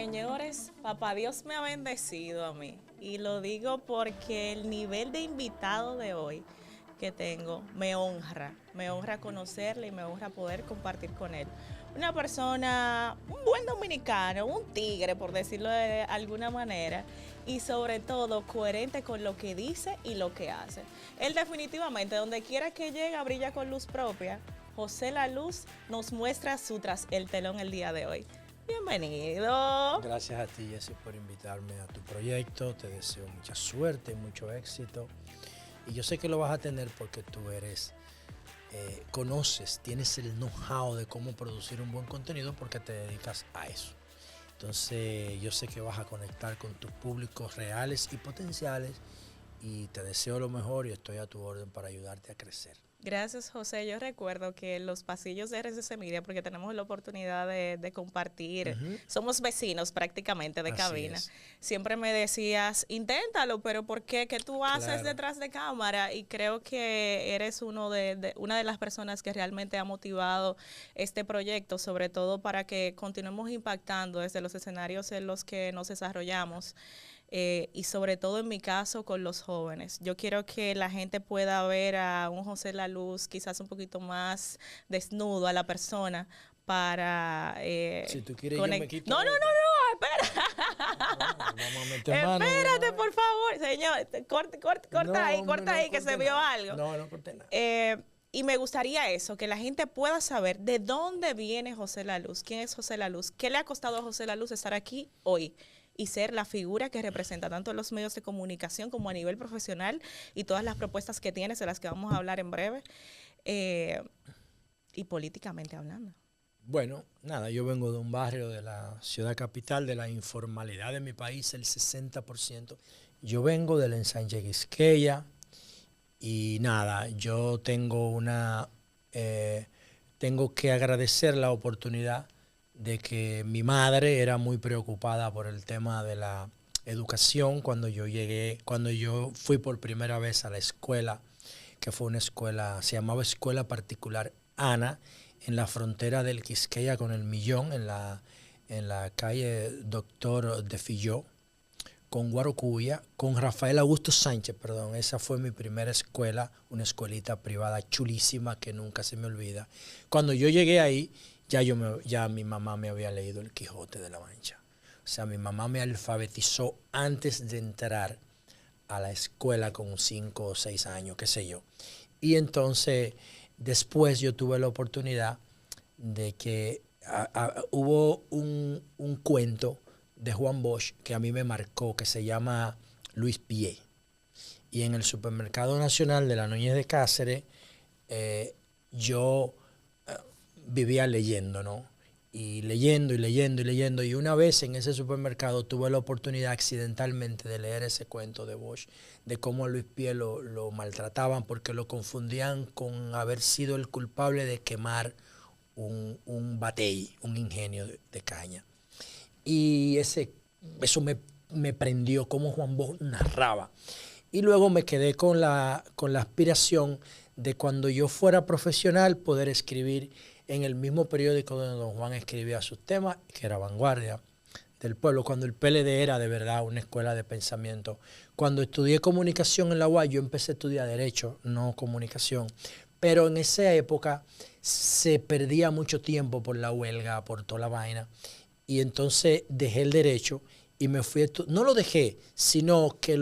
Señores, papá Dios me ha bendecido a mí y lo digo porque el nivel de invitado de hoy que tengo me honra conocerle y me honra poder compartir con él. Una persona, un buen dominicano, un tigre por decirlo de alguna manera y sobre todo coherente con lo que dice y lo que hace. Él definitivamente, donde quiera que llega, brilla con luz propia. José La Luz nos muestra su tras el telón el día de hoy. Bienvenido. Gracias a ti, Jessy, por invitarme a tu proyecto. Te deseo mucha suerte, mucho éxito. Y yo sé que lo vas a tener porque tú conoces, tienes el know-how de cómo producir un buen contenido porque te dedicas a eso. Entonces, yo sé que vas a conectar con tus públicos reales y potenciales y te deseo lo mejor y estoy a tu orden para ayudarte a crecer. Gracias, José. Yo recuerdo que en los pasillos de RCC Media, porque tenemos la oportunidad de compartir, somos vecinos prácticamente de Así cabina. es. Siempre me decías, inténtalo, pero ¿por qué? ¿Qué tú haces Claro. detrás de cámara? Y creo que eres una de las personas que realmente ha motivado este proyecto, sobre todo para que continuemos impactando desde los escenarios en los que nos desarrollamos. Y sobre todo en mi caso con los jóvenes. Yo quiero que la gente pueda ver a un José La Luz quizás un poquito más desnudo a la persona para Si tú quieres, yo me conectar. quito No, no, no, esto. no, espera. Vamos a meter mano. Espérate, por favor, señor. Corta ahí, que se vio algo. No corté nada. Y me gustaría eso, que la gente pueda saber de dónde viene José La Luz, quién es José La Luz, qué le ha costado a José La Luz estar aquí hoy y ser la figura que representa tanto en los medios de comunicación como a nivel profesional y todas las propuestas que tienes, de las que vamos a hablar en breve, y políticamente hablando. Bueno, nada, yo vengo de un barrio de la ciudad capital, de la informalidad de mi país, el 60%. Yo vengo del ensanche Quisqueya y nada, yo tengo que agradecer la oportunidad de que mi madre era muy preocupada por el tema de la educación cuando yo fui por primera vez a la escuela, que fue una escuela, se llamaba Escuela Particular Ana, en la frontera del Quisqueya con el Millón, en la calle Doctor de Filló, con Guarocuya, con Rafael Augusto Sánchez, perdón. Esa fue mi primera escuela, una escuelita privada chulísima que nunca se me olvida. Cuando yo llegué ahí, ya mi mamá me había leído El Quijote de la Mancha. O sea, mi mamá me alfabetizó antes de entrar a la escuela con 5 o 6 años, qué sé yo. Y entonces, después yo tuve la oportunidad de que hubo un cuento de Juan Bosch que a mí me marcó, que se llama Luis Pie. Y en el Supermercado Nacional de la Núñez de Cáceres, yo vivía leyendo, ¿no? Y leyendo y leyendo y leyendo. Y una vez en ese supermercado tuve la oportunidad accidentalmente de leer ese cuento de Bosch, de cómo a Luis Pie lo maltrataban porque lo confundían con haber sido el culpable de quemar un batey, un ingenio de caña. Y eso me prendió como Juan Bosch narraba. Y luego me quedé con la aspiración de cuando yo fuera profesional poder escribir en el mismo periódico donde don Juan escribía sus temas, que era Vanguardia del Pueblo, cuando el PLD era de verdad una escuela de pensamiento. Cuando estudié comunicación en la UAS, yo empecé a estudiar Derecho, no comunicación. Pero en esa época se perdía mucho tiempo por la huelga, por toda la vaina. Y entonces dejé el Derecho y me fui a no lo dejé, sino que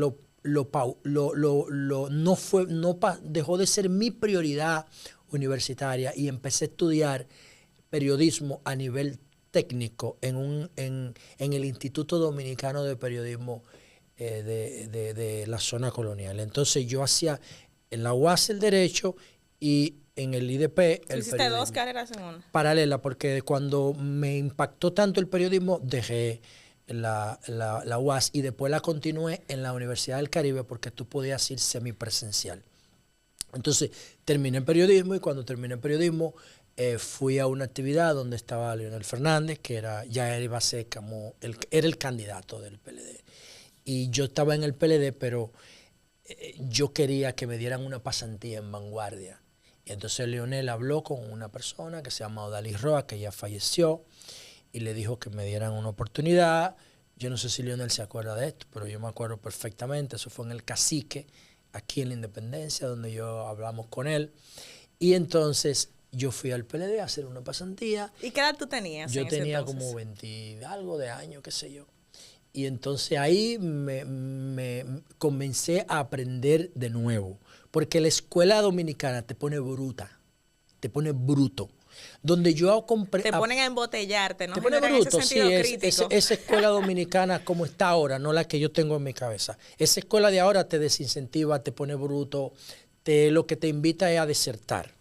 dejó de ser mi prioridad universitaria y empecé a estudiar periodismo a nivel técnico en el Instituto Dominicano de Periodismo de la zona colonial. Entonces yo hacía en la UAS el Derecho y en el IDP el Hiciste periodismo. 2 carreras en una. Paralela, porque cuando me impactó tanto el periodismo, dejé la UAS y después la continué en la Universidad del Caribe porque tú podías ir semipresencial. Entonces terminé en periodismo y cuando terminé en periodismo fui a una actividad donde estaba Leonel Fernández, que ya iba a ser como era el candidato del PLD. Y yo estaba en el PLD, pero yo quería que me dieran una pasantía en Vanguardia. Y entonces Leonel habló con una persona que se llama Odalis Roa, que ya falleció, y le dijo que me dieran una oportunidad. Yo no sé si Lionel se acuerda de esto, pero yo me acuerdo perfectamente. Eso fue en el Cacique, aquí en la Independencia, donde yo hablamos con él. Y entonces yo fui al PLD a hacer una pasantía. ¿Y qué edad tú tenías? Yo tenía como 20 algo de años, qué sé yo. Y entonces ahí me comencé a aprender de nuevo. Porque la escuela dominicana te pone bruta, te pone bruto. Donde yo compré... Te ponen a embotellarte, ¿no? Te pone bruto, sí. Esa escuela dominicana como está ahora, no la que yo tengo en mi cabeza. Esa escuela de ahora te desincentiva, te pone bruto, lo que te invita es a desertar.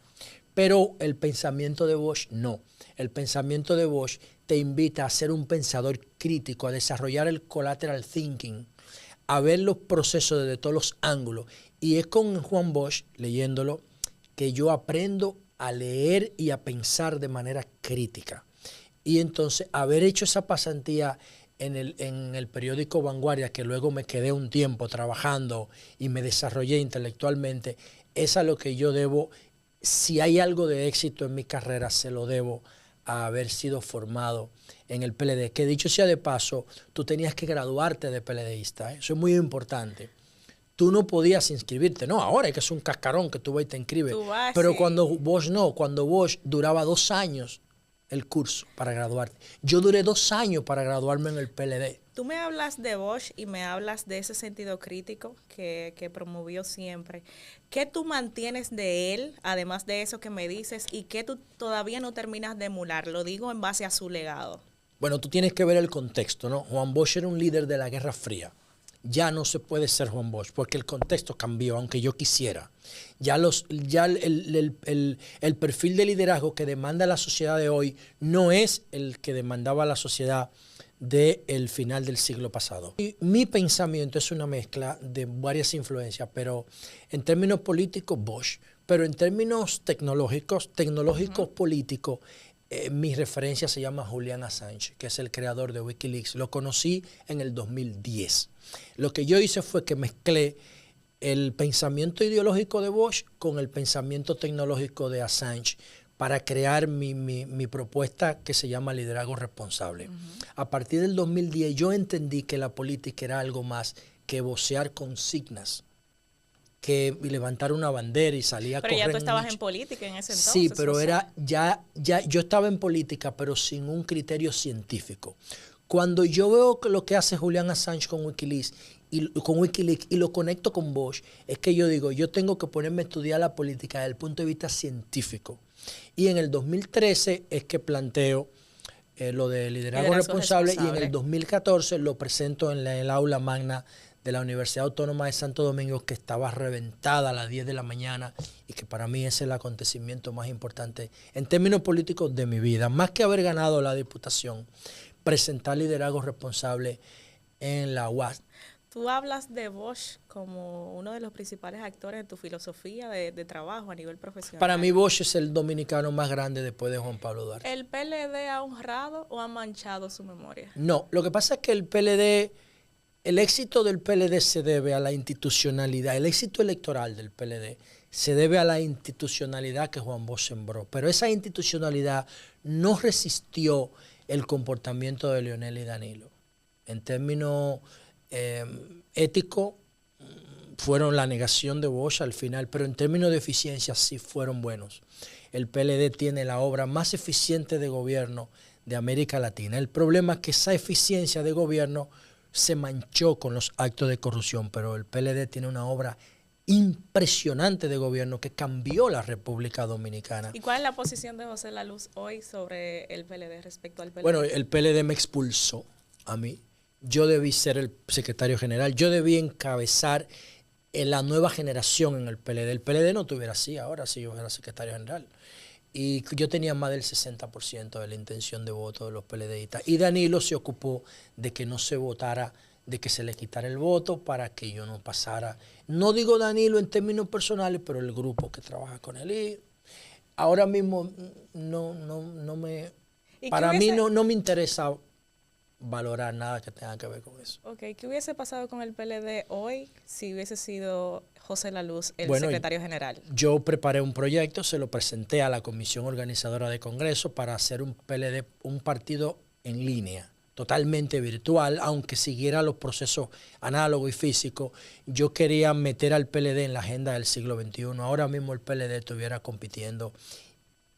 Pero el pensamiento de Bosch no. El pensamiento de Bosch te invita a ser un pensador crítico, a desarrollar el collateral thinking, a ver los procesos desde todos los ángulos. Y es con Juan Bosch, leyéndolo, que yo aprendo a leer y a pensar de manera crítica. Y entonces haber hecho esa pasantía en el periódico Vanguardia, que luego me quedé un tiempo trabajando y me desarrollé intelectualmente, es a lo que yo debo. Si hay algo de éxito en mi carrera, se lo debo a haber sido formado en el PLD. Que dicho sea de paso, tú tenías que graduarte de PLDista. Eso es muy importante. Tú no podías inscribirte. No, ahora es que es un cascarón que tú vas y te inscribes. Pero sí. Cuando Bosch duraba 2 años el curso para graduarte. Yo duré 2 años para graduarme en el PLD. Tú me hablas de Bosch y me hablas de ese sentido crítico que promovió siempre. ¿Qué tú mantienes de él, además de eso que me dices, y qué tú todavía no terminas de emular? Lo digo en base a su legado. Bueno, tú tienes que ver el contexto, ¿no? Juan Bosch era un líder de la Guerra Fría. Ya no se puede ser Juan Bosch porque el contexto cambió, aunque yo quisiera. Ya el perfil de liderazgo que demanda la sociedad de hoy no es el que demandaba la sociedad del final del siglo pasado. Y mi pensamiento es una mezcla de varias influencias, pero en términos políticos, Bosch, pero en términos tecnológicos políticos, mi referencia se llama Julian Assange, que es el creador de Wikileaks. Lo conocí en el 2010. Lo que yo hice fue que mezclé el pensamiento ideológico de Bosch con el pensamiento tecnológico de Assange para crear mi propuesta que se llama liderazgo responsable. A partir del 2010 yo entendí que la política era algo más que vocear consignas, que levantar una bandera y salir a correr. Pero ya tú estabas en política en ese entonces. Sí, pero era yo estaba en política, pero sin un criterio científico. Cuando yo veo lo que hace Julian Assange con Wikileaks y lo conecto con Bosch, es que yo digo, yo tengo que ponerme a estudiar la política desde el punto de vista científico. Y en el 2013 es que planteo lo de liderazgo responsable, y en el 2014 lo presento en el aula magna de la Universidad Autónoma de Santo Domingo, que estaba reventada a las 10 de la mañana y que para mí es el acontecimiento más importante en términos políticos de mi vida. Más que haber ganado la diputación, presentar liderazgo responsable en la UAS. Tú hablas de Bosch como uno de los principales actores de tu filosofía de trabajo a nivel profesional. Para mí Bosch es el dominicano más grande después de Juan Pablo Duarte. ¿El PLD ha honrado o ha manchado su memoria? No, lo que pasa es que el éxito del PLD se debe a la institucionalidad, el éxito electoral del PLD se debe a la institucionalidad que Juan Bosch sembró, pero esa institucionalidad no resistió el comportamiento de Lionel y Danilo. En términos éticos, fueron la negación de Bosch al final, pero en términos de eficiencia sí fueron buenos. El PLD tiene la obra más eficiente de gobierno de América Latina. El problema es que esa eficiencia de gobierno se manchó con los actos de corrupción, pero el PLD tiene una obra impresionante de gobierno que cambió la República Dominicana. ¿Y cuál es la posición de José Laluz hoy sobre el PLD respecto al PLD? Bueno, el PLD me expulsó a mí. Yo debí ser el secretario general, yo debí encabezar la nueva generación en el PLD. El PLD no estuviera así ahora si yo fuera secretario general. Y yo tenía más del 60% de la intención de voto de los PLDistas. Y Danilo se ocupó de que no se votara, de que se le quitara el voto para que yo no pasara. No digo Danilo en términos personales, pero el grupo que trabaja con él. Y ahora mismo no me... Para mí no me interesa valorar nada que tenga que ver con eso. Ok, ¿qué hubiese pasado con el PLD hoy si hubiese sido José Laluz el secretario general? Yo preparé un proyecto, se lo presenté a la Comisión Organizadora de Congreso para hacer un PLD, un partido en línea, totalmente virtual, aunque siguiera los procesos análogos y físicos. Yo quería meter al PLD en la agenda del siglo XXI. Ahora mismo el PLD estuviera compitiendo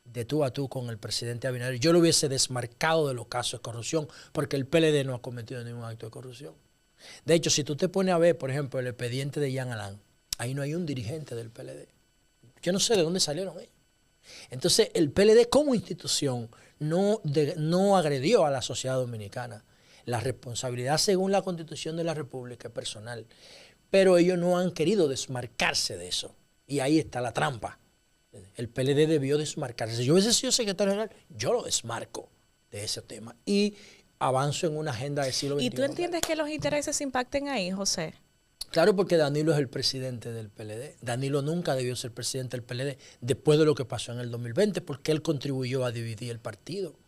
de tú a tú con el presidente Abinader. Yo lo hubiese desmarcado de los casos de corrupción, porque el PLD no ha cometido ningún acto de corrupción. De hecho, si tú te pones a ver, por ejemplo, el expediente de Jean Alain, ahí no hay un dirigente del PLD. Yo no sé de dónde salieron ellos. Entonces, el PLD como institución no agredió a la sociedad dominicana. La responsabilidad, según la Constitución de la República, es personal. Pero ellos no han querido desmarcarse de eso. Y ahí está la trampa. El PLD debió desmarcarse. Si yo hubiese sido secretario general, yo lo desmarco de ese tema. Y avanzo en una agenda del siglo XXI. ¿Y tú entiendes que los intereses impacten ahí, José? Claro, porque Danilo es el presidente del PLD. Danilo nunca debió ser presidente del PLD después de lo que pasó en el 2020, porque él contribuyó a dividir el partido.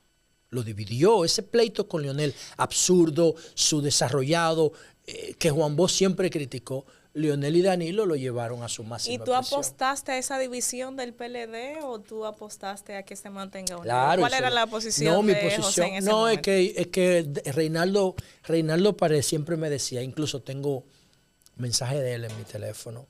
Lo dividió. Ese pleito con Leonel, absurdo, subdesarrollado, que Juan Bosch siempre criticó, Leonel y Danilo lo llevaron a su máxima ¿Y tú expresión. apostaste a esa división del PLD o tú apostaste a que se mantenga unido? Claro, ¿Cuál era la posición mi de posición, José en ese no, momento? es que Reinaldo Paredes siempre me decía, incluso tengo mensaje de él en mi teléfono,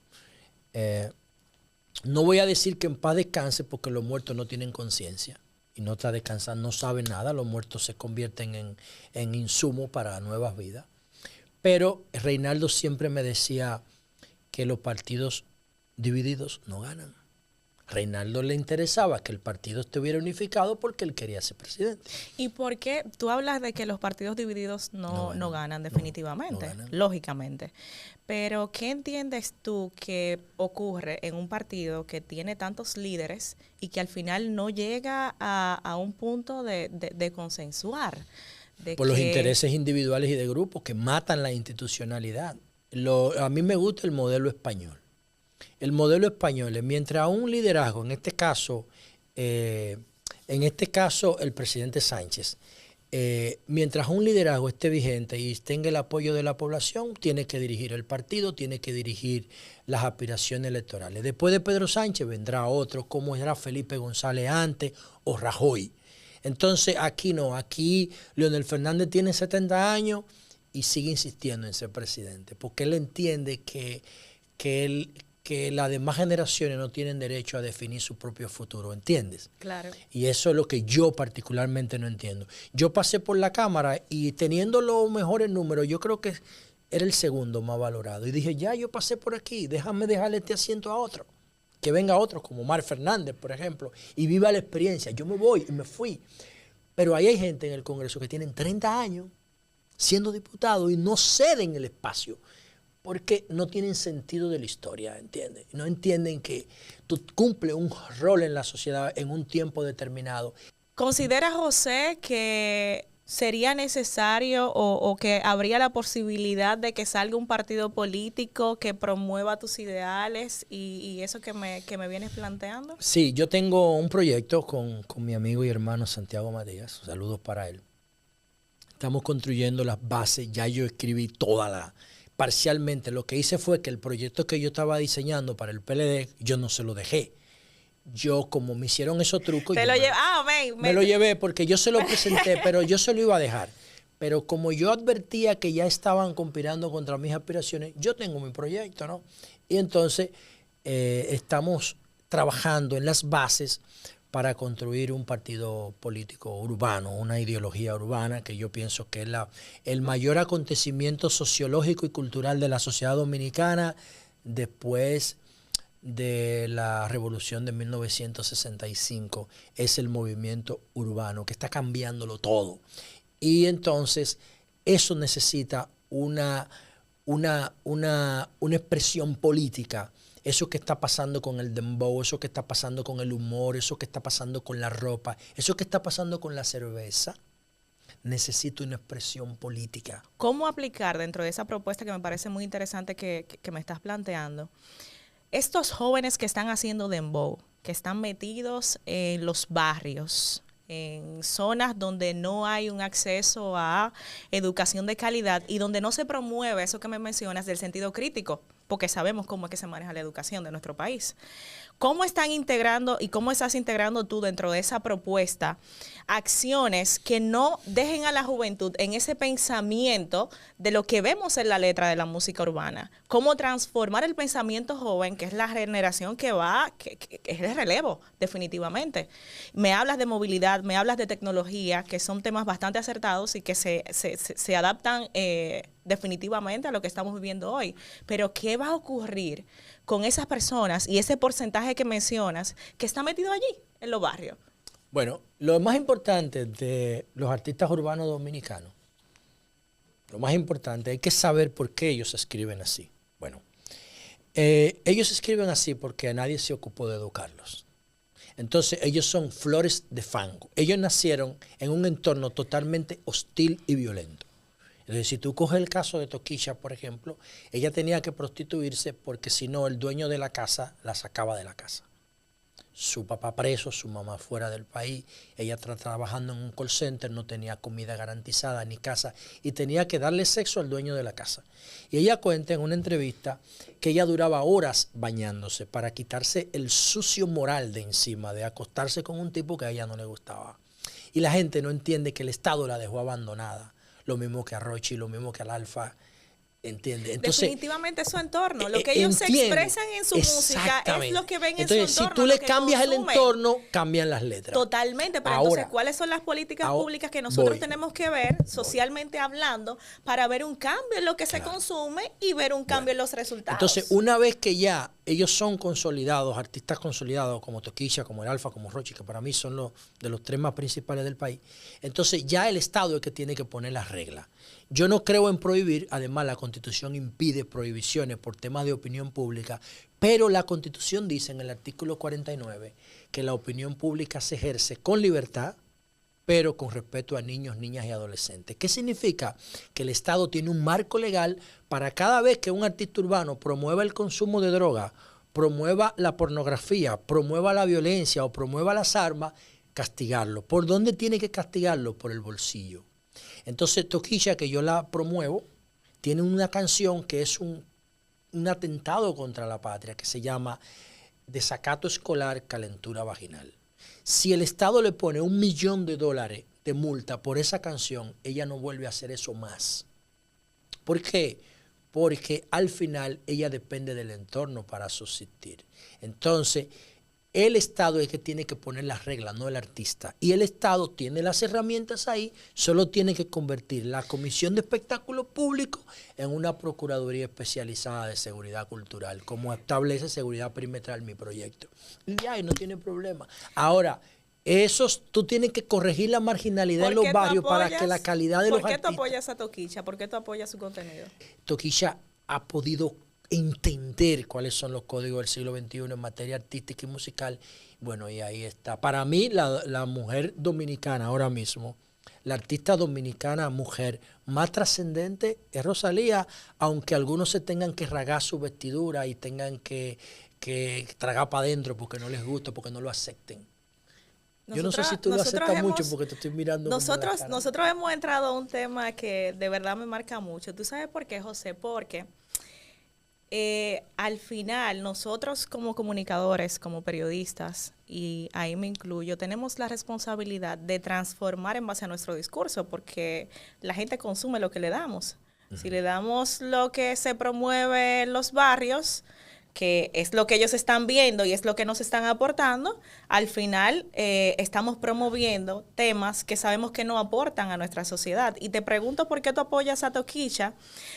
no voy a decir que en paz descanse porque los muertos no tienen conciencia y no está descansando, no saben nada, los muertos se convierten en insumo para nuevas vidas. Pero Reinaldo siempre me decía que los partidos divididos no ganan. Reinaldo le interesaba que el partido estuviera unificado porque él quería ser presidente. ¿Y por qué tú hablas de que los partidos divididos no ganan definitivamente? No ganan. Lógicamente. Pero ¿qué entiendes tú que ocurre en un partido que tiene tantos líderes y que al final no llega a un punto de consensuar? Por los intereses individuales y de grupos que matan la institucionalidad. A mí me gusta el modelo español. El modelo español es mientras un liderazgo, en este caso el presidente Sánchez, mientras un liderazgo esté vigente y tenga el apoyo de la población, tiene que dirigir el partido, tiene que dirigir las aspiraciones electorales. Después de Pedro Sánchez vendrá otro, como era Felipe González antes o Rajoy. Entonces aquí no, aquí Leonel Fernández tiene 70 años y sigue insistiendo en ser presidente, porque él entiende que las demás generaciones no tienen derecho a definir su propio futuro, ¿entiendes? Claro. Y eso es lo que yo particularmente no entiendo. Yo pasé por la Cámara y teniendo los mejores números, yo creo que era el segundo más valorado. Y dije, ya yo pasé por aquí, déjame dejarle este asiento a otro. Que venga otro, como Omar Fernández, por ejemplo, y viva la experiencia. Yo me voy y me fui. Pero ahí hay gente en el Congreso que tienen 30 años siendo diputados y no ceden el espacio porque no tienen sentido de la historia, ¿entiendes? No entienden que tú cumples un rol en la sociedad en un tiempo determinado. ¿Considera, José, que sería necesario o que habría la posibilidad de que salga un partido político que promueva tus ideales y eso que me vienes planteando? Sí, yo tengo un proyecto con mi amigo y hermano Santiago Matías. Saludos para él. Estamos construyendo las bases. Ya yo escribí parcialmente. Lo que hice fue que el proyecto que yo estaba diseñando para el PLD, yo no se lo dejé. Yo, como me hicieron esos trucos, me lo llevé porque yo se lo presenté, pero yo se lo iba a dejar. Pero como yo advertía que ya estaban conspirando contra mis aspiraciones, yo tengo mi proyecto, ¿no? Y entonces estamos trabajando en las bases para construir un partido político urbano, una ideología urbana que yo pienso que es el mayor acontecimiento sociológico y cultural de la sociedad dominicana después de la revolución de 1965. Es el movimiento urbano que está cambiándolo todo. Y entonces eso necesita una expresión política. Eso que está pasando con el dembow, eso que está pasando con el humor, eso que está pasando con la ropa, eso que está pasando con la cerveza, necesita una expresión política. ¿Cómo aplicar dentro de esa propuesta que me parece muy interesante que me estás planteando? Estos jóvenes que están haciendo dembow, que están metidos en los barrios, en zonas donde no hay un acceso a educación de calidad y donde no se promueve eso que me mencionas del sentido crítico. porque sabemos cómo es que se maneja la educación de nuestro país. ¿Cómo están integrando y cómo estás integrando tú dentro de esa propuesta acciones que no dejen a la juventud en ese pensamiento de lo que vemos en la letra de la música urbana? ¿Cómo transformar el pensamiento joven, que es la generación que es el relevo, definitivamente? Me hablas de movilidad, me hablas de tecnología, que son temas bastante acertados y que se adaptan definitivamente a lo que estamos viviendo hoy. Pero ¿qué va a ocurrir con esas personas y ese porcentaje que mencionas que está metido allí, en los barrios? Bueno, lo más importante de los artistas urbanos dominicanos, lo más importante, hay que saber por qué ellos escriben así. Bueno, ellos escriben así porque a nadie se ocupó de educarlos. Entonces, ellos son flores de fango. Ellos nacieron en un entorno totalmente hostil y violento. Entonces, si tú coges el caso de Toquilla, por ejemplo, ella tenía que prostituirse porque si no, el dueño de la casa la sacaba de la casa. Su papá preso, su mamá fuera del país, ella trabajando en un call center, no tenía comida garantizada ni casa y tenía que darle sexo al dueño de la casa. Y ella cuenta en una entrevista que ella duraba horas bañándose para quitarse el sucio moral de encima, de acostarse con un tipo que a ella no le gustaba. Y la gente no entiende que el Estado la dejó abandonada. Lo mismo que a Rochi, lo mismo que al Alfa, ¿entiende? Entonces, definitivamente es su entorno. Lo que ellos se expresan en su música es lo que ven en su entorno. Entonces, si tú le cambias el entorno, cambian las letras. Totalmente, pero entonces, ¿cuáles son las políticas públicas que nosotros tenemos que ver, socialmente hablando, para ver un cambio en lo que se consume y ver un cambio en los resultados? Entonces, una vez que ya ellos son consolidados, artistas consolidados, como Toquilla, como el Alfa, como Rochi, que para mí son de los tres más principales del país, entonces ya el Estado es el que tiene que poner las reglas. Yo no creo en prohibir, además la Constitución impide prohibiciones por temas de opinión pública, pero la Constitución dice en el artículo 49 que la opinión pública se ejerce con libertad, pero con respeto a niños, niñas y adolescentes. ¿Qué significa? Que el Estado tiene un marco legal para cada vez que un artista urbano promueva el consumo de droga, promueva la pornografía, promueva la violencia o promueva las armas, castigarlo. ¿Por dónde tiene que castigarlo? Por el bolsillo. Entonces Toquilla, que yo la promuevo, tiene una canción que es un atentado contra la patria, que se llama Desacato Escolar, Calentura Vaginal. Si el Estado le pone $1 millón de multa por esa canción, ella no vuelve a hacer eso más. ¿Por qué? Porque al final ella depende del entorno para subsistir. Entonces, el Estado es el que tiene que poner las reglas, no el artista. Y el Estado tiene las herramientas ahí, solo tiene que convertir la Comisión de Espectáculos Públicos en una Procuraduría Especializada de Seguridad Cultural, como establece Seguridad Perimetral mi proyecto. Y ya, y no tiene problema. Ahora, tú tienes que corregir la marginalidad en los barrios para que la calidad de los artistas... ¿Por qué tú apoyas a Toquilla? ¿Por qué tú apoyas su contenido? Toquilla ha podido entender cuáles son los códigos del siglo XXI en materia artística y musical. Bueno, y ahí está. Para mí, la mujer dominicana ahora mismo, la artista dominicana mujer más trascendente es Rosalía, aunque algunos se tengan que rasgar su vestidura y tengan que tragar para adentro porque no les gusta, porque no lo acepten. Yo no sé si tú lo aceptas mucho porque te estoy mirando. Nosotros hemos entrado a un tema que de verdad me marca mucho. ¿Tú sabes por qué, José? Porque al final nosotros como comunicadores, como periodistas, y ahí me incluyo, tenemos la responsabilidad de transformar en base a nuestro discurso, porque la gente consume lo que le damos. Si le damos lo que se promueve en los barrios, que es lo que ellos están viendo y es lo que nos están aportando, al final estamos promoviendo temas que sabemos que no aportan a nuestra sociedad. Y te pregunto por qué tú apoyas a Toquilla,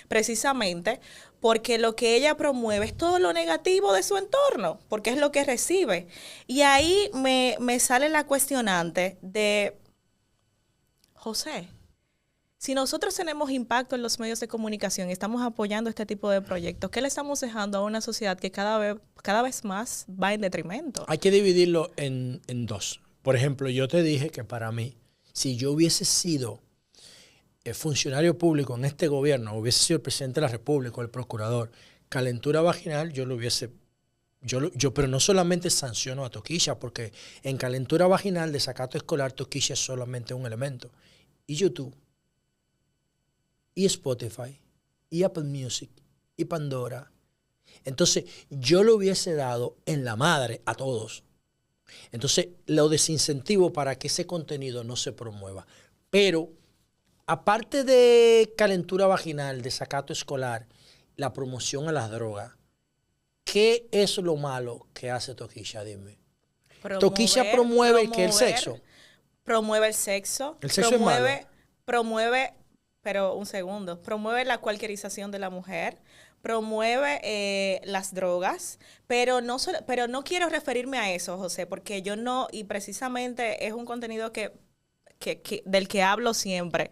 precisamente porque lo que ella promueve es todo lo negativo de su entorno, porque es lo que recibe. Y ahí me sale la cuestionante de, José, si nosotros tenemos impacto en los medios de comunicación y estamos apoyando este tipo de proyectos, ¿qué le estamos dejando a una sociedad que cada vez más va en detrimento? Hay que dividirlo en dos. Por ejemplo, yo te dije que para mí, si yo hubiese sido funcionario público en este gobierno, hubiese sido el presidente de la República o el procurador, calentura vaginal, yo lo hubiese... pero no solamente sanciono a Toquilla, porque en calentura vaginal, desacato escolar, Toquilla es solamente un elemento. Y YouTube, y Spotify, y Apple Music, y Pandora, Entonces, yo lo hubiese dado en la madre a todos. Entonces, lo desincentivo para que ese contenido no se promueva. Pero, aparte de calentura vaginal, desacato escolar, la promoción a las drogas, ¿qué es lo malo que hace Toquilla? Dime. Toquilla promueve que el sexo. Promueve el sexo. El sexo es malo. Promueve, pero un segundo, promueve la cualquierización de la mujer, promueve las drogas, pero no quiero referirme a eso, José, porque yo no, y precisamente es un contenido del que hablo siempre.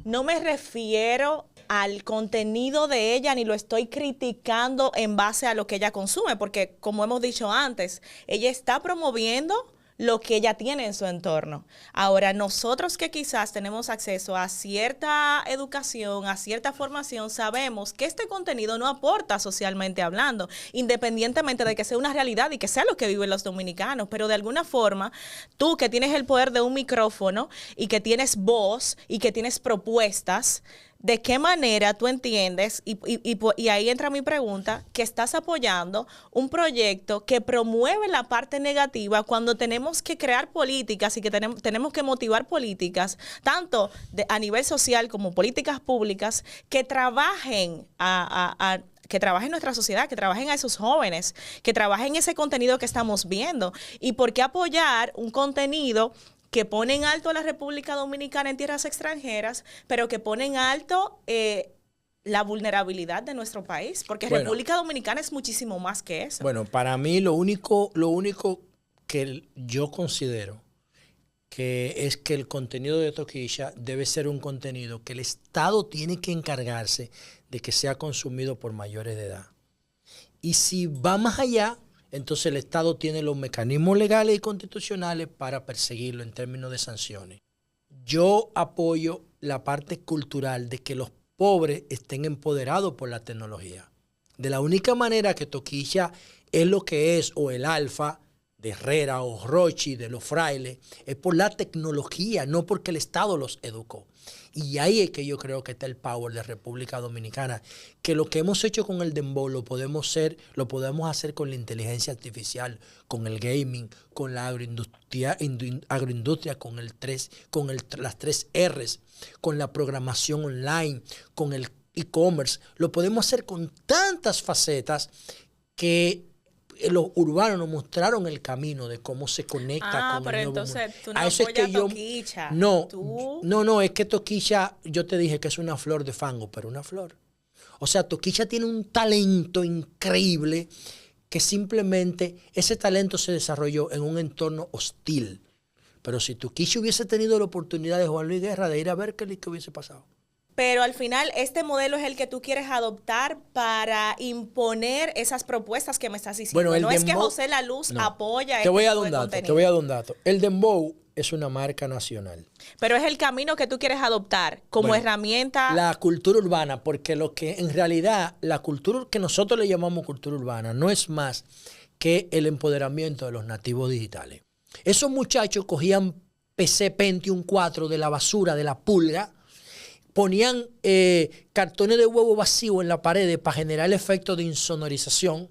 No me refiero al contenido de ella ni lo estoy criticando en base a lo que ella consume, porque como hemos dicho antes, ella está promoviendo lo que ella tiene en su entorno. Ahora, nosotros que quizás tenemos acceso a cierta educación, a cierta formación, sabemos que este contenido no aporta socialmente hablando, independientemente de que sea una realidad y que sea lo que viven los dominicanos, pero de alguna forma, tú que tienes el poder de un micrófono y que tienes voz y que tienes propuestas, ¿de qué manera tú entiendes, y ahí entra mi pregunta, que estás apoyando un proyecto que promueve la parte negativa cuando tenemos que crear políticas y que tenemos que motivar políticas, tanto a nivel social como políticas públicas, que trabajen que trabajen en nuestra sociedad, que trabajen a esos jóvenes, que trabajen ese contenido que estamos viendo? ¿Y por qué apoyar un contenido que pone en alto a la República Dominicana en tierras extranjeras, pero que pone en alto la vulnerabilidad de nuestro país? Porque República Dominicana es muchísimo más que eso. Bueno, para mí lo único que yo considero que es que el contenido de Toquilla debe ser un contenido que el Estado tiene que encargarse de que sea consumido por mayores de edad. Y si va más allá, entonces el Estado tiene los mecanismos legales y constitucionales para perseguirlo en términos de sanciones. Yo apoyo la parte cultural de que los pobres estén empoderados por la tecnología. De la única manera que Toquilla es lo que es, o el Alfa de Herrera o Rochi de los frailes, es por la tecnología, no porque el Estado los educó. Y ahí es que yo creo que está el power de República Dominicana, que lo que hemos hecho con el dembow lo podemos hacer con la inteligencia artificial, con el gaming, con la agroindustria, con las 3 R's, con la programación online, con el e-commerce. Lo podemos hacer con tantas facetas que los urbanos nos mostraron el camino de cómo se conecta con el nuevo mundo. Entonces tú no apoyas Toquilla. No, es que Toquilla, yo te dije que es una flor de fango, pero una flor. O sea, Toquilla tiene un talento increíble que simplemente ese talento se desarrolló en un entorno hostil. Pero si Toquilla hubiese tenido la oportunidad de Juan Luis Guerra de ir a ver qué hubiese pasado. Pero al final, este modelo es el que tú quieres adoptar para imponer esas propuestas que me estás diciendo. Bueno, no es que José La Luz apoya te voy a dar un dato. El dembow es una marca nacional. Pero es el camino que tú quieres adoptar como herramienta. La cultura urbana, porque lo que en realidad, la cultura que nosotros le llamamos cultura urbana, no es más que el empoderamiento de los nativos digitales. Esos muchachos cogían PC Pentium 4 de la basura, de la pulga, ponían cartones de huevo vacío en la pared para generar el efecto de insonorización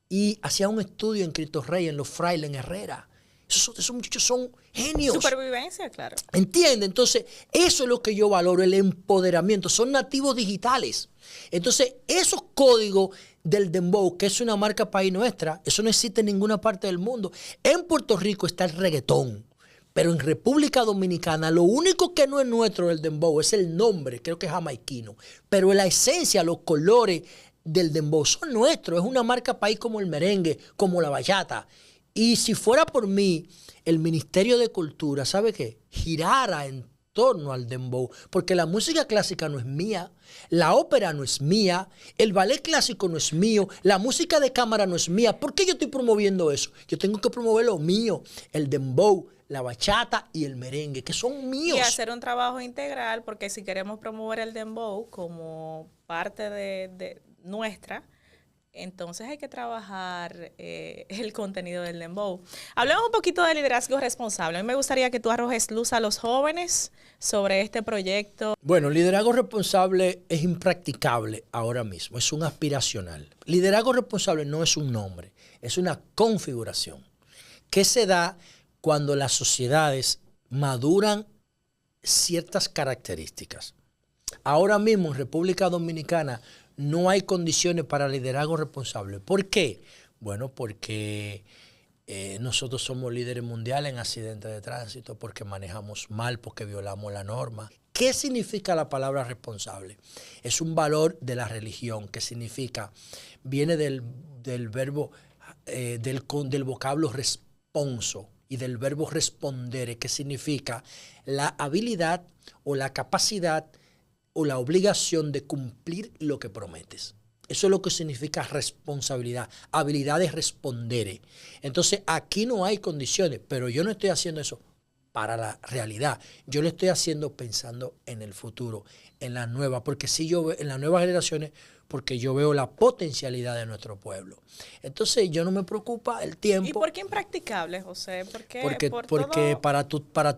y hacían un estudio en Cristo Rey, en los frailes, en Herrera. Esos muchachos son genios. Supervivencia, claro. ¿Entiendes? Entonces, eso es lo que yo valoro, el empoderamiento. Son nativos digitales. Entonces, esos códigos del dembow, que es una marca país nuestra, eso no existe en ninguna parte del mundo. En Puerto Rico está el reggaetón. Pero en República Dominicana lo único que no es nuestro del dembow es el nombre, creo que es jamaiquino. Pero la esencia, los colores del dembow son nuestros. Es una marca país como el merengue, como la bachata. Y si fuera por mí, el Ministerio de Cultura, ¿sabe qué? Girara en torno al dembow. Porque la música clásica no es mía, la ópera no es mía, el ballet clásico no es mío, la música de cámara no es mía. ¿Por qué yo estoy promoviendo eso? Yo tengo que promover lo mío, el dembow, la bachata y el merengue, que son míos. Y hacer un trabajo integral, porque si queremos promover el dembow como parte de nuestra, entonces hay que trabajar el contenido del dembow. Hablemos un poquito de liderazgo responsable. A mí me gustaría que tú arrojes luz a los jóvenes sobre este proyecto. Bueno, liderazgo responsable es impracticable ahora mismo, es un aspiracional. Liderazgo responsable no es un nombre, es una configuración que se da cuando las sociedades maduran ciertas características. Ahora mismo en República Dominicana no hay condiciones para liderazgo responsable. ¿Por qué? Bueno, porque nosotros somos líderes mundiales en accidentes de tránsito, porque manejamos mal, porque violamos la norma. ¿Qué significa la palabra responsable? Es un valor de la religión, que significa, viene del verbo, del vocablo responso y del verbo respondere, que significa la habilidad o la capacidad o la obligación de cumplir lo que prometes. Eso es lo que significa responsabilidad, habilidad de responder. Entonces, aquí no hay condiciones, pero yo no estoy haciendo eso para la realidad. Yo lo estoy haciendo pensando en el futuro, en las nuevas, porque si yo veo en las nuevas generaciones, porque yo veo la potencialidad de nuestro pueblo. Entonces, yo no me preocupa el tiempo. ¿Y por qué impracticable, José? Porque para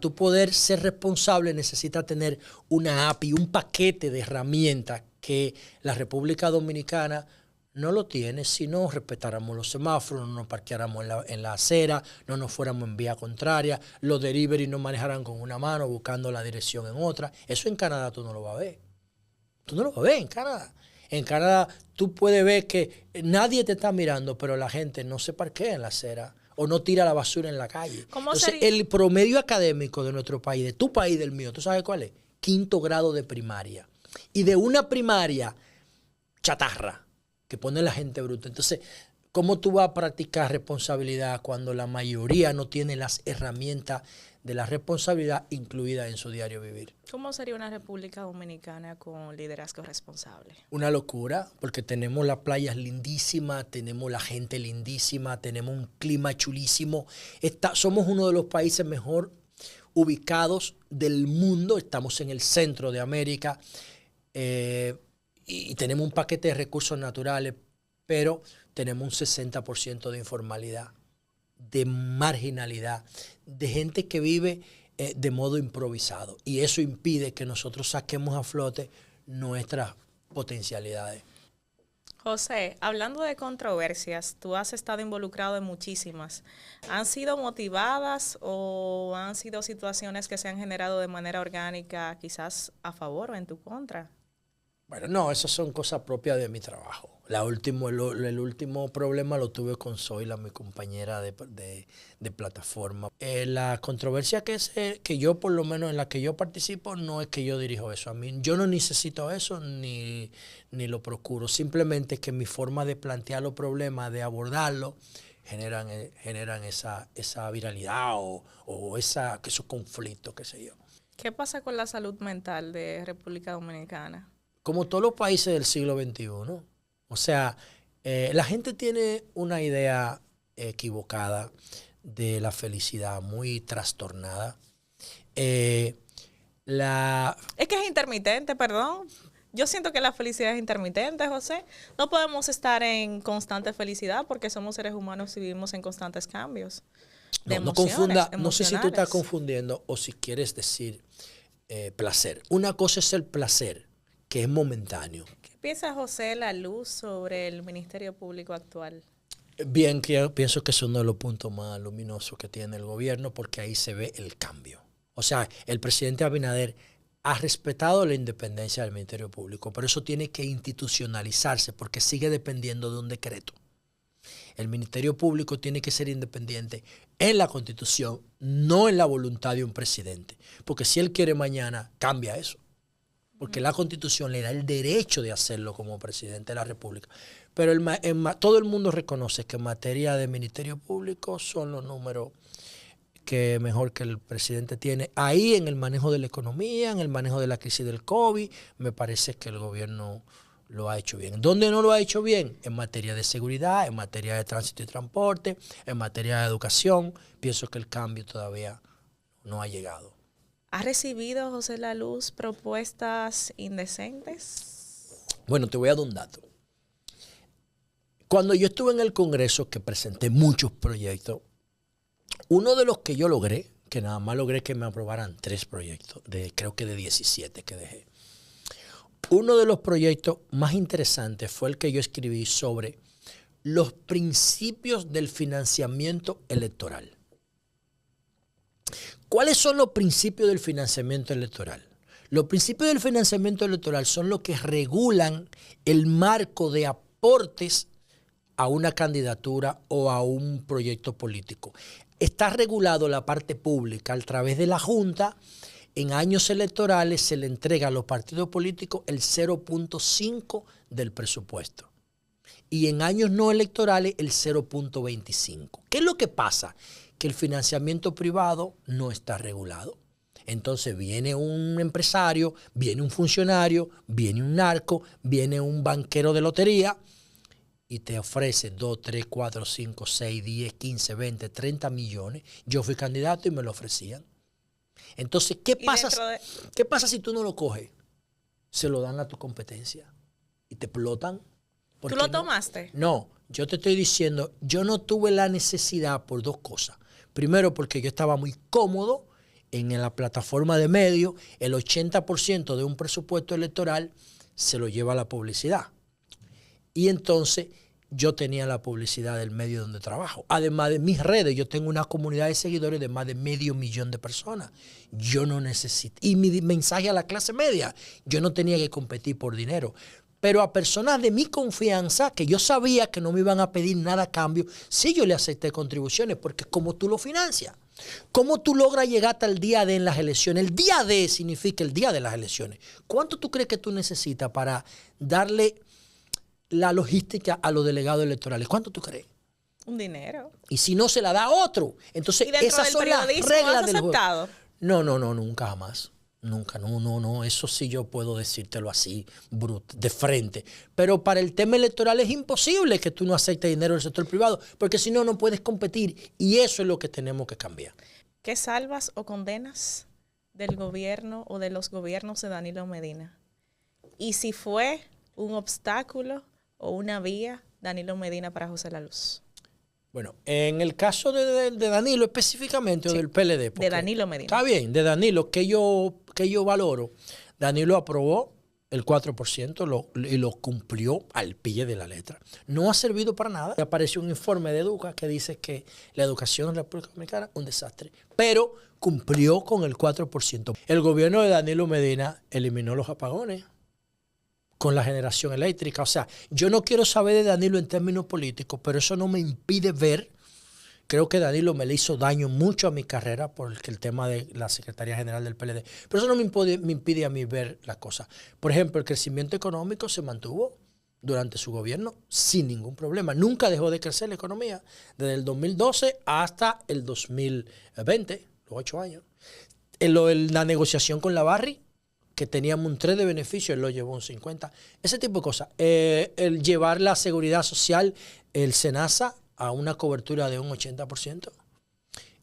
tu poder ser responsable necesitas tener una API, un paquete de herramientas que la República Dominicana no lo tiene. Si no respetáramos los semáforos, no nos parqueáramos en la acera, no nos fuéramos en vía contraria, los delivery no manejaran con una mano buscando la dirección en otra. Eso en Canadá tú no lo vas a ver. Tú no lo vas a ver en Canadá. En Canadá tú puedes ver que nadie te está mirando, pero la gente no se parquea en la acera o no tira la basura en la calle. Entonces, el promedio académico de nuestro país, de tu país, del mío, ¿tú sabes cuál es? 5º grado de primaria. Y de una primaria chatarra, que pone la gente bruta. Entonces, ¿cómo tú vas a practicar responsabilidad cuando la mayoría no tiene las herramientas de la responsabilidad incluida en su diario vivir? ¿Cómo sería una República Dominicana con liderazgo responsable? Una locura, porque tenemos las playas lindísimas, tenemos la gente lindísima, tenemos un clima chulísimo. Somos uno de los países mejor ubicados del mundo, estamos en el centro de América y tenemos un paquete de recursos naturales, pero tenemos un 60% de informalidad, de marginalidad, de gente que vive de modo improvisado. Y eso impide que nosotros saquemos a flote nuestras potencialidades. José, hablando de controversias, tú has estado involucrado en muchísimas. ¿Han sido motivadas o han sido situaciones que se han generado de manera orgánica, quizás a favor o en tu contra? Bueno, no, esas son cosas propias de mi trabajo. El último problema lo tuve con Zoila, mi compañera de plataforma. La controversia que yo, por lo menos en la que yo participo, no es que yo dirijo eso. A mí, yo no necesito eso ni lo procuro. Simplemente que mi forma de plantear los problemas, de abordarlos, generan esa viralidad o esos conflictos, qué sé yo. ¿Qué pasa con la salud mental de República Dominicana? Como todos los países del siglo XXI, o sea, la gente tiene una idea equivocada de la felicidad, muy trastornada. Es que es intermitente, perdón. Yo siento que la felicidad es intermitente, José. No podemos estar en constante felicidad porque somos seres humanos y vivimos en constantes cambios. No confunda, no sé si tú estás confundiendo o si quieres decir placer. Una cosa es el placer, que es momentáneo. ¿Qué piensa José La Luz sobre el Ministerio Público actual? Bien, que pienso que es uno de los puntos más luminosos que tiene el gobierno porque ahí se ve el cambio. O sea, el presidente Abinader ha respetado la independencia del Ministerio Público, pero eso tiene que institucionalizarse porque sigue dependiendo de un decreto. El Ministerio Público tiene que ser independiente en la Constitución, no en la voluntad de un presidente. Porque si él quiere mañana, cambia eso. Porque la Constitución le da el derecho de hacerlo como presidente de la República. Pero todo el mundo reconoce que en materia de Ministerio Público son los números que mejor que el presidente tiene. Ahí en el manejo de la economía, en el manejo de la crisis del COVID, me parece que el gobierno lo ha hecho bien. ¿Dónde no lo ha hecho bien? En materia de seguridad, en materia de tránsito y transporte, en materia de educación. Pienso que el cambio todavía no ha llegado. ¿Ha recibido, José La Luz, propuestas indecentes? Bueno, te voy a dar un dato. Cuando yo estuve en el Congreso, que presenté muchos proyectos, uno de los que yo logré, que nada más logré que me aprobaran 3 proyectos, creo que de 17 que dejé. Uno de los proyectos más interesantes fue el que yo escribí sobre los principios del financiamiento electoral. ¿Cuáles son los principios del financiamiento electoral? Los principios del financiamiento electoral son los que regulan el marco de aportes a una candidatura o a un proyecto político. Está regulado la parte pública a través de la Junta. En años electorales se le entrega a los partidos políticos el 0.5 del presupuesto. Y en años no electorales el 0.25. ¿Qué es lo que pasa? Que el financiamiento privado no está regulado. Entonces viene un empresario, viene un funcionario, viene un narco, viene un banquero de lotería y te ofrece 2, 3, 4, 5, 6, 10, 15, 20, 30 millones. Yo fui candidato y me lo ofrecían. Entonces, ¿qué pasa si tú no lo coges? Se lo dan a tu competencia y te explotan. ¿Tú lo tomaste? No, yo te estoy diciendo, yo no tuve la necesidad por 2 cosas. Primero, porque yo estaba muy cómodo en la plataforma de medios. El 80% de un presupuesto electoral se lo lleva la publicidad. Y entonces yo tenía la publicidad del medio donde trabajo. Además de mis redes, yo tengo una comunidad de seguidores de más de 500,000 de personas. Yo no necesito. Y mi mensaje a la clase media, yo no tenía que competir por dinero. Pero a personas de mi confianza, que yo sabía que no me iban a pedir nada a cambio, sí yo le acepté contribuciones, porque como tú lo financias, cómo tú logras llegar hasta el día D en las elecciones. El día D significa el día de las elecciones. ¿Cuánto tú crees que tú necesitas para darle la logística a los delegados electorales? ¿Cuánto tú crees? Un dinero. Y si no, se la da a otro. Entonces, esas son las reglas del juego. No, nunca jamás. Nunca, no, eso sí yo puedo decírtelo así, de frente. Pero para el tema electoral es imposible que tú no aceptes dinero del sector privado, porque si no, no puedes competir. Y eso es lo que tenemos que cambiar. ¿Qué salvas o condenas del gobierno o de los gobiernos de Danilo Medina? Y si fue un obstáculo o una vía Danilo Medina para José La Luz. Bueno, en el caso de Danilo específicamente, sí, o del PLD. De Danilo Medina. Está bien, de Danilo, que yo valoro. Danilo aprobó el 4% y lo cumplió al pie de la letra. No ha servido para nada. Apareció un informe de Educa que dice que la educación en la República Dominicana es un desastre. Pero cumplió con el 4%. El gobierno de Danilo Medina eliminó los apagones con la generación eléctrica. O sea, yo no quiero saber de Danilo en términos políticos, pero eso no me impide ver. Creo que Danilo me le hizo daño mucho a mi carrera por el tema de la Secretaría General del PLD. Pero eso no me impide a mí ver las cosas. Por ejemplo, el crecimiento económico se mantuvo durante su gobierno sin ningún problema. Nunca dejó de crecer la economía desde el 2012 hasta el 2020, los 8 años. La negociación con la Barri, que teníamos un 3 de beneficio, él lo llevó un 50. Ese tipo de cosas. El llevar la seguridad social, el SENASA, a una cobertura de un 80%.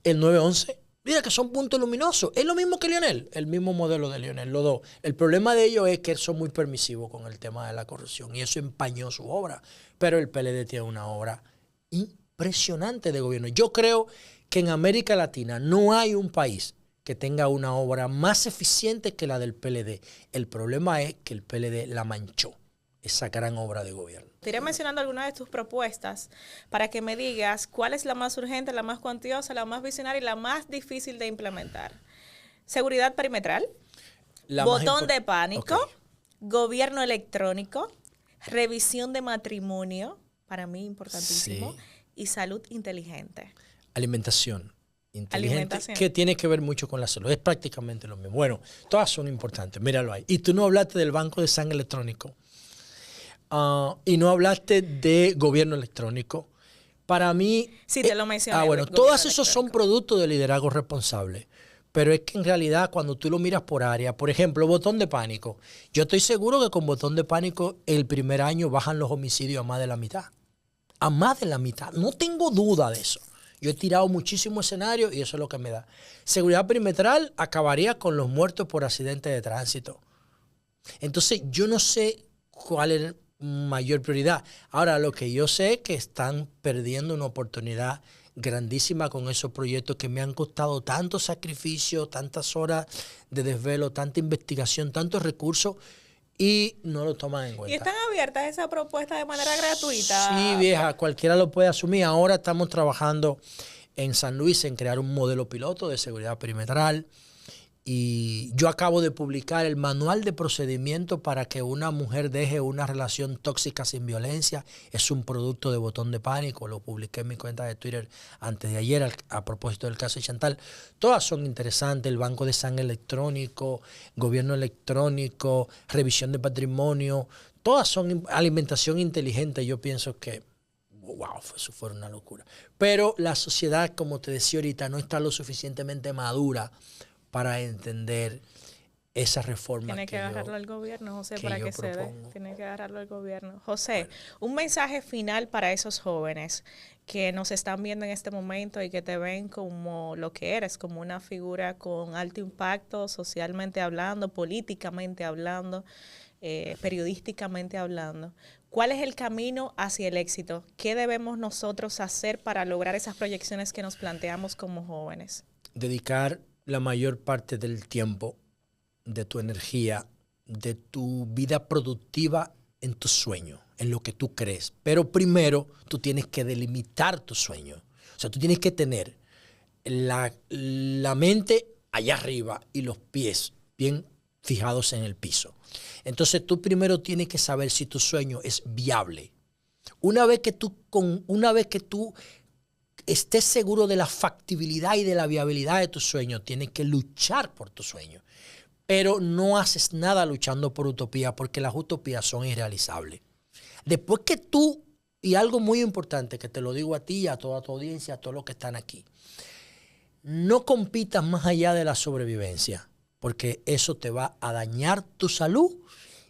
El 911. Mira que son puntos luminosos. Es lo mismo que Leonel. El mismo modelo de Leonel, los dos. El problema de ellos es que son muy permisivos con el tema de la corrupción. Y eso empañó su obra. Pero el PLD tiene una obra impresionante de gobierno. Yo creo que en América Latina no hay un país que tenga una obra más eficiente que la del PLD. El problema es que el PLD la manchó, esa gran obra de gobierno. Te iré mencionando algunas de tus propuestas para que me digas cuál es la más urgente, la más cuantiosa, la más visionaria y la más difícil de implementar. Seguridad perimetral, botón de pánico, okay, gobierno electrónico, revisión de matrimonio, para mí importantísimo, sí, y salud inteligente. Alimentación inteligente, que tiene que ver mucho con la salud. Es prácticamente lo mismo. Bueno, todas son importantes, míralo ahí. Y tú no hablaste del banco de sangre electrónico. Y no hablaste de gobierno electrónico. Para mí... Sí, te lo mencioné. Bueno, todos esos son productos de liderazgo responsable. Pero es que en realidad cuando tú lo miras por área, por ejemplo, botón de pánico. Yo estoy seguro que con botón de pánico el primer año bajan los homicidios a más de la mitad. A más de la mitad. No tengo duda de eso. Yo he tirado muchísimos escenarios y eso es lo que me da. Seguridad perimetral acabaría con los muertos por accidentes de tránsito. Entonces, yo no sé cuál es mayor prioridad. Ahora, lo que yo sé es que están perdiendo una oportunidad grandísima con esos proyectos que me han costado tanto sacrificio, tantas horas de desvelo, tanta investigación, tantos recursos, y no lo toman en cuenta. ¿Y están abiertas esa propuesta de manera gratuita? Sí, vieja, cualquiera lo puede asumir. Ahora estamos trabajando en San Luis en crear un modelo piloto de seguridad perimetral. Y yo acabo de publicar el manual de procedimiento para que una mujer deje una relación tóxica sin violencia. Es un producto de Botón de Pánico. Lo publiqué en mi cuenta de Twitter antes de ayer a propósito del caso de Chantal. Todas son interesantes. El banco de sangre electrónico, gobierno electrónico, revisión de patrimonio. Todas son alimentación inteligente. Yo pienso que wow, eso fue una locura. Pero la sociedad, como te decía ahorita, no está lo suficientemente madura para entender esa reforma. Tiene que agarrarlo al gobierno, José, para que se dé. Tiene que agarrarlo al gobierno. José, un mensaje final para esos jóvenes que nos están viendo en este momento y que te ven como lo que eres, como una figura con alto impacto, socialmente hablando, políticamente hablando, periodísticamente hablando. ¿Cuál es el camino hacia el éxito? ¿Qué debemos nosotros hacer para lograr esas proyecciones que nos planteamos como jóvenes? Dedicar la mayor parte del tiempo, de tu energía, de tu vida productiva en tu sueño, en lo que tú crees. Pero primero tú tienes que delimitar tu sueño. O sea, tú tienes que tener la mente allá arriba y los pies bien fijados en el piso. Entonces tú primero tienes que saber si tu sueño es viable. Una vez que tú estés seguro de la factibilidad y de la viabilidad de tu sueño, tienes que luchar por tu sueño. Pero no haces nada luchando por utopía, porque las utopías son irrealizables. Después que tú, y algo muy importante que te lo digo a ti, a toda tu audiencia, a todos los que están aquí, no compitas más allá de la sobrevivencia, porque eso te va a dañar tu salud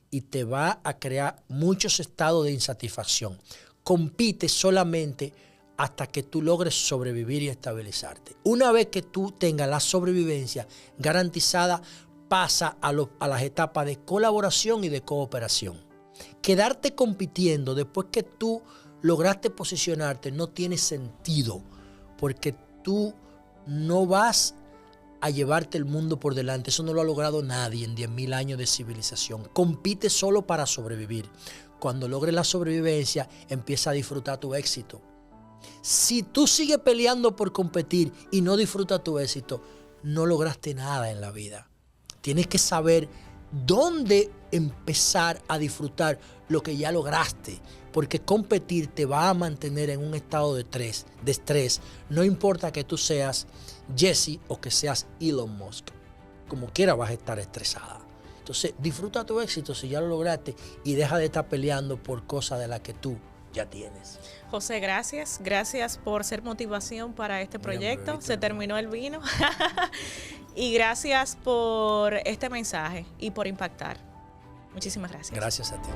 y te va a crear muchos estados de insatisfacción. Compite solamente hasta que tú logres sobrevivir y estabilizarte. Una vez que tú tengas la sobrevivencia garantizada, pasa a las etapas de colaboración y de cooperación. Quedarte compitiendo después que tú lograste posicionarte no tiene sentido, porque tú no vas a llevarte el mundo por delante. Eso no lo ha logrado nadie en 10.000 años de civilización. Compite solo para sobrevivir. Cuando logres la sobrevivencia, empieza a disfrutar tu éxito. Si tú sigues peleando por competir y no disfrutas tu éxito, no lograste nada en la vida. Tienes que saber dónde empezar a disfrutar lo que ya lograste, porque competir te va a mantener en un estado de estrés. No importa que tú seas Jesse o que seas Elon Musk. Como quiera vas a estar estresada. Entonces disfruta tu éxito si ya lo lograste y deja de estar peleando por cosas de las que tú ya tienes. José, gracias. Gracias por ser motivación para este proyecto. Se terminó el vino. Y gracias por este mensaje y por impactar. Muchísimas gracias. Gracias a ti.